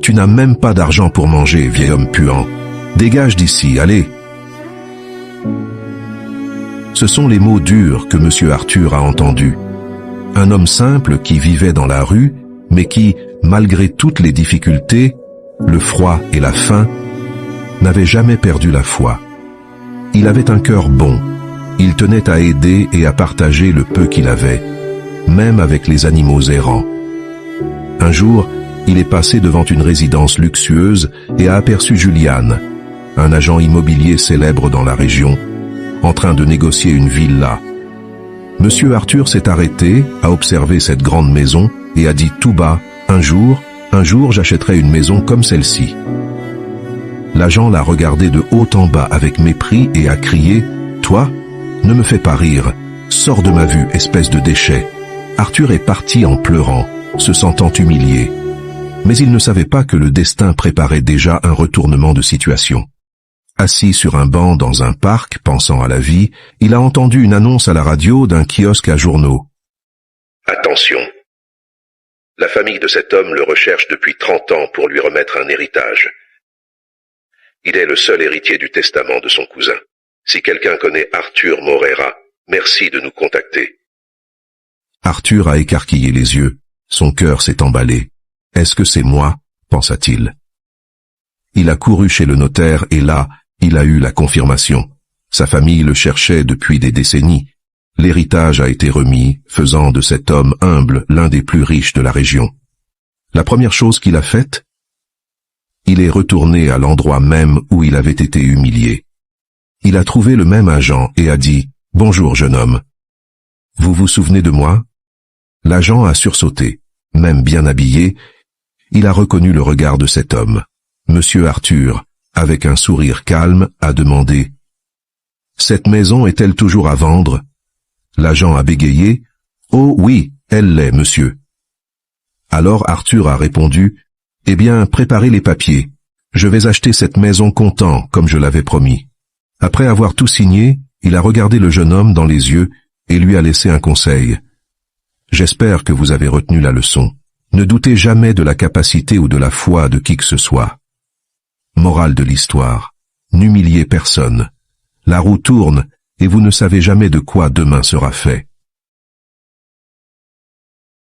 Tu n'as même pas d'argent pour manger, vieil homme puant. Dégage d'ici, allez. » Ce sont les mots durs que M. Arthur a entendus. Un homme simple qui vivait dans la rue, mais qui, malgré toutes les difficultés, le froid et la faim, n'avait jamais perdu la foi. Il avait un cœur bon. Il tenait à aider et à partager le peu qu'il avait, même avec les animaux errants. Un jour, il est passé devant une résidence luxueuse et a aperçu Juliane, un agent immobilier célèbre dans la région, en train de négocier une villa. Monsieur Arthur s'est arrêté, a observé cette grande maison et a dit tout bas, « Un jour, j'achèterai une maison comme celle-ci. » L'agent l'a regardé de haut en bas avec mépris et a crié, « Toi, ne me fais pas rire, sors de ma vue, espèce de déchet. » Arthur est parti en pleurant, se sentant humilié. Mais il ne savait pas que le destin préparait déjà un retournement de situation. Assis sur un banc dans un parc, pensant à la vie, il a entendu une annonce à la radio d'un kiosque à journaux. « Attention, la famille de cet homme le recherche depuis 30 ans pour lui remettre un héritage. Il est le seul héritier du testament de son cousin. Si quelqu'un connaît Arthur Morera, merci de nous contacter. » Arthur a écarquillé les yeux. Son cœur s'est emballé. « Est-ce que c'est moi ?» pensa-t-il. Il a couru chez le notaire et là, il a eu la confirmation. Sa famille le cherchait depuis des décennies. L'héritage a été remis, faisant de cet homme humble l'un des plus riches de la région. La première chose qu'il a faite, il est retourné à l'endroit même où il avait été humilié. Il a trouvé le même agent et a dit « Bonjour, jeune homme. Vous vous souvenez de moi ?» L'agent a sursauté. Même bien habillé, il a reconnu le regard de cet homme. Monsieur Arthur, avec un sourire calme, a demandé « Cette maison est-elle toujours à vendre ?» L'agent a bégayé « Oh oui, elle l'est, monsieur. » Alors Arthur a répondu « Eh bien, préparez les papiers. Je vais acheter cette maison comptant, comme je l'avais promis. » Après avoir tout signé, il a regardé le jeune homme dans les yeux et lui a laissé un conseil. « J'espère que vous avez retenu la leçon. Ne doutez jamais de la capacité ou de la foi de qui que ce soit. » Morale de l'histoire. N'humiliez personne. La roue tourne et vous ne savez jamais de quoi demain sera fait.